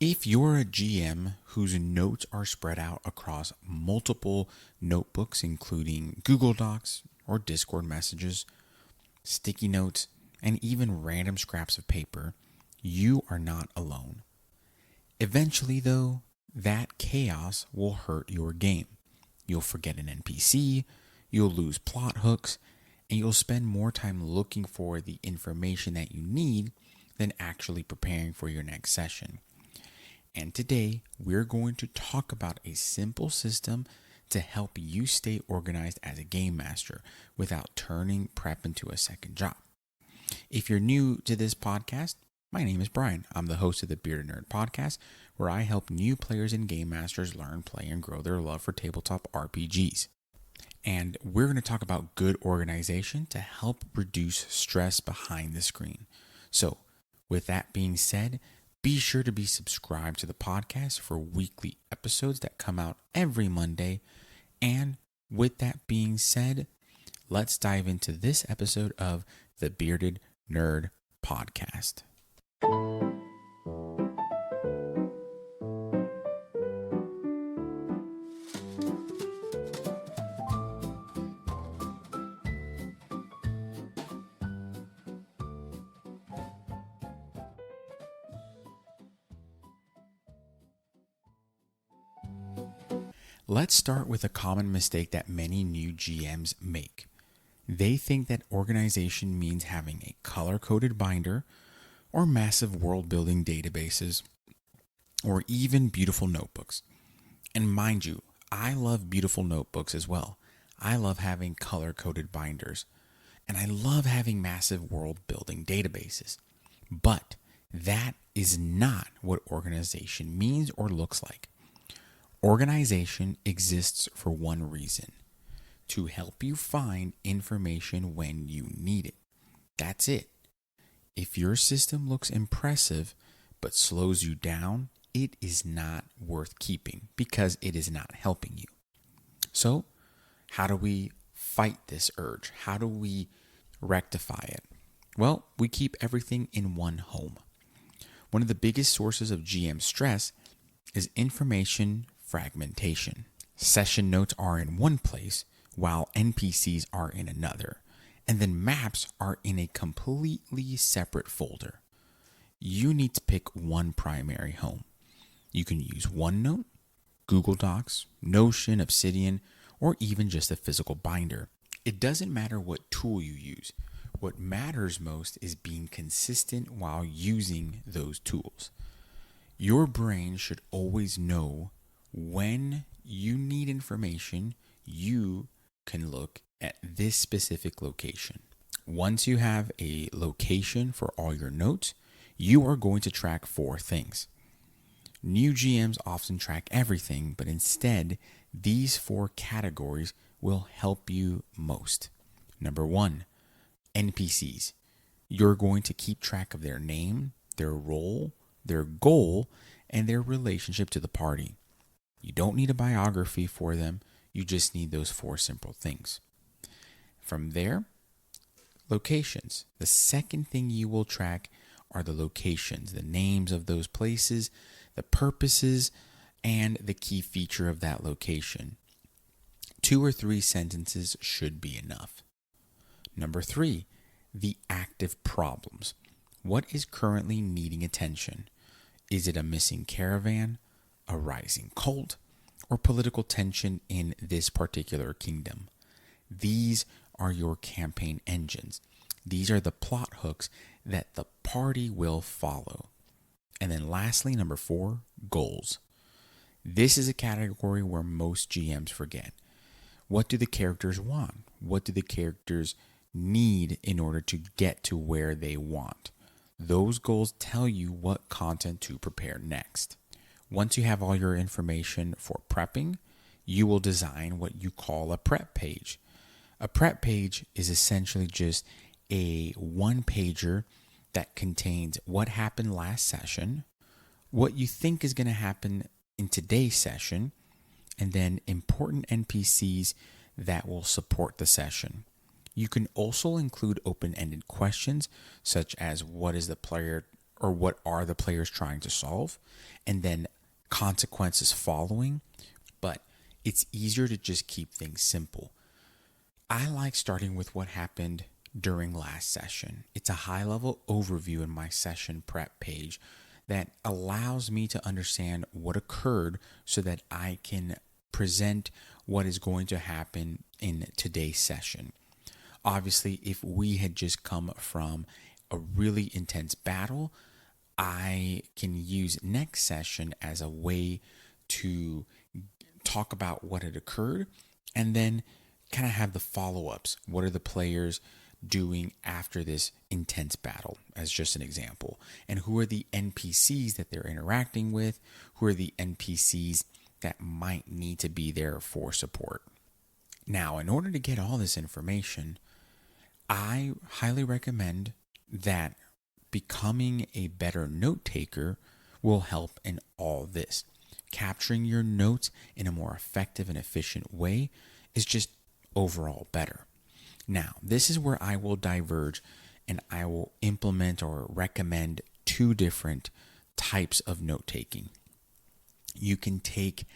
If you're a GM whose notes are spread out across multiple notebooks, including Google Docs or Discord messages, sticky notes, and even random scraps of paper, you are not alone. Eventually, though, that chaos will hurt your game. You'll forget an NPC, you'll lose plot hooks, and you'll spend more time looking for the information that you need than actually preparing for your next session. And today, we're going to talk about a simple system to help you stay organized as a game master without turning prep into a second job. If you're new to this podcast, my name is Brian. I'm the host of the Bearded Nerd podcast, where I help new players and game masters learn, play, and grow their love for tabletop RPGs. And we're going to talk about good organization to help reduce stress behind the screen. So, with that being said, be sure to be subscribed to the podcast for weekly episodes that come out every Monday. And with that being said, let's dive into this episode of the Bearded Nerd podcast. Let's start with a common mistake that many new GMs make. They think that organization means having a color-coded binder or massive world-building databases or even beautiful notebooks. And mind you, I love beautiful notebooks as well. I love having color-coded binders, and I love having massive world-building databases. But that is not what organization means or looks like. Organization exists for one reason: to help you find information when you need it. That's it. If your system looks impressive but slows you down, it is not worth keeping because it is not helping you. So, how do we fight this urge? How do we rectify it? Well, we keep everything in one home. One of the biggest sources of GM stress is information fragmentation. Session notes are in one place while NPCs are in another, and then maps are in a completely separate folder. You need to pick one primary home. You can use OneNote, Google Docs, Notion, Obsidian, or even just a physical binder. It doesn't matter what tool you use. What matters most is being consistent while using those tools. Your brain should always know when you need information, you can look at this specific location. Once you have a location for all your notes, you are going to track 4 things. New GMs often track everything, but instead, these 4 categories will help you most. Number 1, NPCs. You're going to keep track of their name, their role, their goal, and their relationship to the party. You don't need a biography for them. You just need those 4 simple things. From there, locations. The second thing you will track are the locations, the names of those places, the purposes, and the key feature of that location. 2 or 3 sentences should be enough. Number 3, the active problems. What is currently needing attention? Is it a missing caravan, a rising cult, or political tension in this particular kingdom? These are your campaign engines. These are the plot hooks that the party will follow. And then lastly, number 4, goals. This is a category where most GMs forget. What do the characters want? What do the characters need in order to get to where they want? Those goals tell you what content to prepare next. Once you have all your information for prepping, you will design what you call a prep page. A prep page is essentially just a one-pager that contains what happened last session, what you think is going to happen in today's session, and then important NPCs that will support the session. You can also include open-ended questions such as what is the player or what are the players trying to solve, and then consequences following. But it's easier to just keep things simple. I like starting with what happened during last session. It's a high level overview in my session prep page that allows me to understand what occurred so that I can present what is going to happen in today's session. Obviously, if we had just come from a really intense battle, I can use next session as a way to talk about what had occurred and then kind of have the follow-ups. What are the players doing after this intense battle, as just an example? And who are the NPCs that they're interacting with? Who are the NPCs that might need to be there for support? Now, in order to get all this information, I highly recommend that becoming a better note taker will help in all this. Capturing your notes in a more effective and efficient way is just overall better. Now, this is where I will diverge and I will implement or recommend two different types of note taking. You can take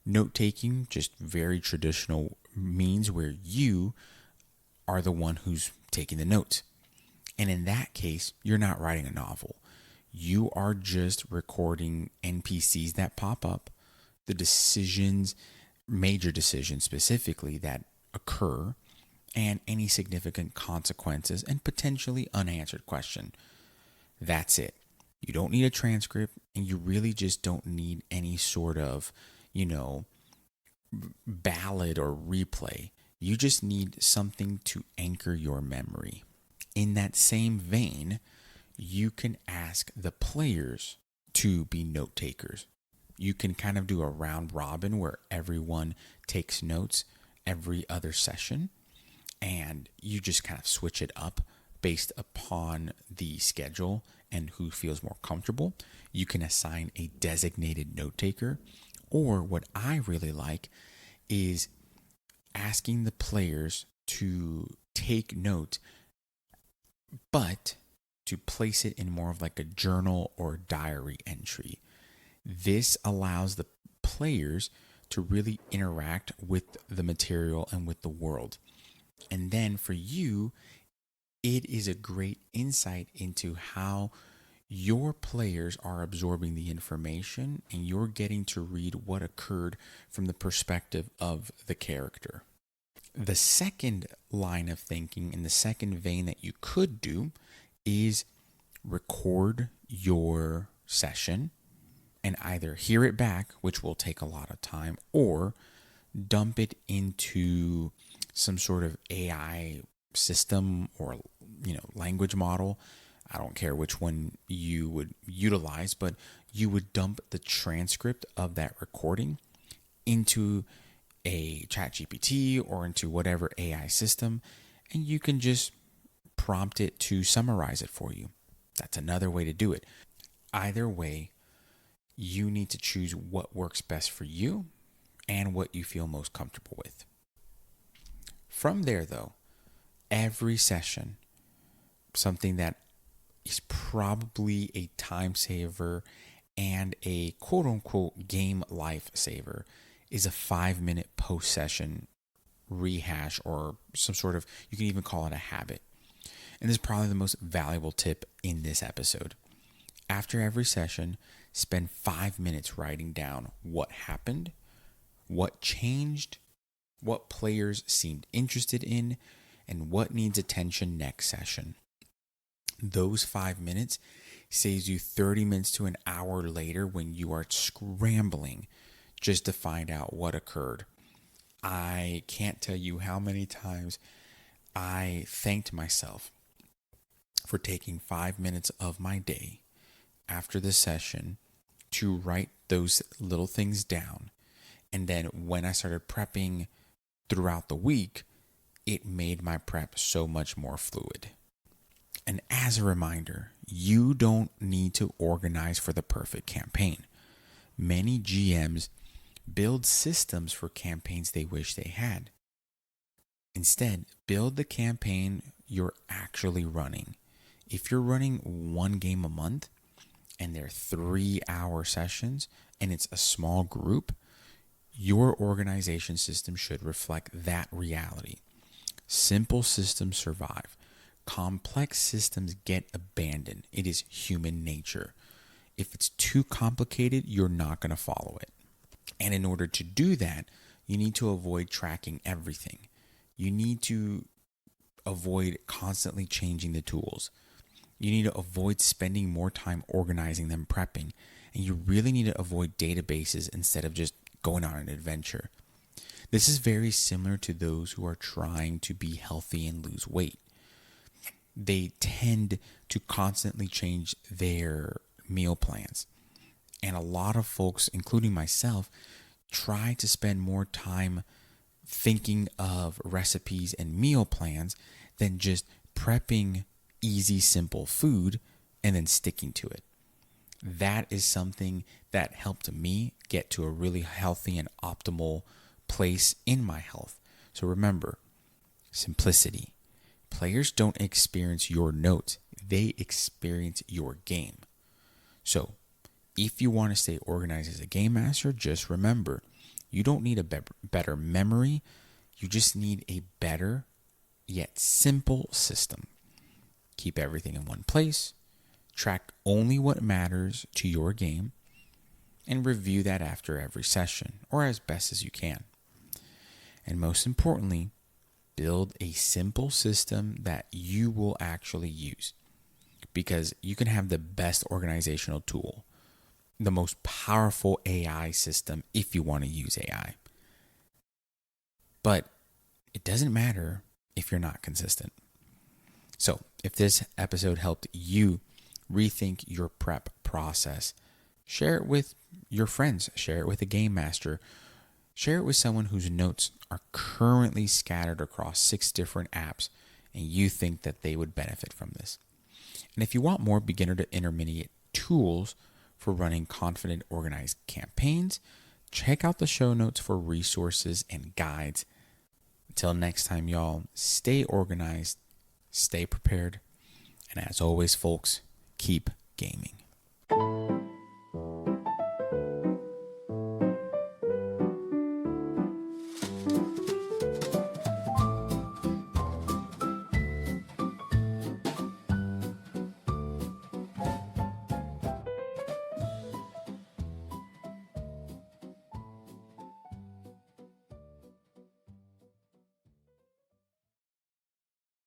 note taking, just very traditional means where you are the one who's taking the notes. And in that case, you're not writing a novel. You are just recording NPCs that pop up, the decisions, major decisions specifically that occur, and any significant consequences and potentially unanswered question. That's it. You don't need a transcript, and you really just don't need any sort of, ballad or replay. You just need something to anchor your memory. In that same vein, you can ask the players to be note takers. You can kind of do a round robin where everyone takes notes every other session, and you just kind of switch it up based upon the schedule and who feels more comfortable. You can assign a designated note taker, or what I really like is asking the players to take notes, but to place it in more of like a journal or diary entry. This allows the players to really interact with the material and with the world. And then for you, it is a great insight into how your players are absorbing the information and you're getting to read what occurred from the perspective of the character. The second line of thinking and the second vein that you could do is record your session and either hear it back, which will take a lot of time, or dump it into some sort of AI system or language model. I don't care which one you would utilize, but you would dump the transcript of that recording into a ChatGPT or into whatever AI system, and you can just prompt it to summarize it for you. That's another way to do it. Either way, you need to choose what works best for you and what you feel most comfortable with. From there, though, every session, something that is probably a time saver and a quote-unquote game life saver, is a 5-minute post-session rehash, or some sort of, you can even call it a habit. And this is probably the most valuable tip in this episode. After every session, spend 5 minutes writing down what happened, what changed, what players seemed interested in, and what needs attention next session. Those 5 minutes saves you 30 minutes to an hour later when you are scrambling just to find out what occurred. I can't tell you how many times I thanked myself for taking 5 minutes of my day after the session to write those little things down. And then when I started prepping throughout the week, it made my prep so much more fluid. And as a reminder, you don't need to organize for the perfect campaign. Many GMs build systems for campaigns they wish they had. Instead, build the campaign you're actually running. If you're running one game a month, and they're 3-hour sessions and it's a small group, your organization system should reflect that reality. Simple systems survive. Complex systems get abandoned. It is human nature. If it's too complicated, you're not going to follow it. And in order to do that, you need to avoid tracking everything. You need to avoid constantly changing the tools. You need to avoid spending more time organizing them, prepping. And you really need to avoid databases instead of just going on an adventure. This is very similar to those who are trying to be healthy and lose weight. They tend to constantly change their meal plans. And a lot of folks, including myself, try to spend more time thinking of recipes and meal plans than just prepping easy, simple food and then sticking to it. That is something that helped me get to a really healthy and optimal place in my health. So remember, simplicity. Players don't experience your notes, they experience your game. So if you want to stay organized as a game master, just remember, you don't need a better memory. You just need a better yet simple system. Keep everything in one place. Track only what matters to your game. And review that after every session, or as best as you can. And most importantly, build a simple system that you will actually use. Because you can have the best organizational tool, the most powerful AI system if you want to use AI. But it doesn't matter if you're not consistent. So if this episode helped you rethink your prep process, share it with your friends, share it with a game master, share it with someone whose notes are currently scattered across 6 different apps and you think that they would benefit from this. And if you want more beginner to intermediate tools for running confident, organized campaigns, check out the show notes for resources and guides. Until next time, y'all, stay organized, stay prepared, and as always, folks, keep gaming.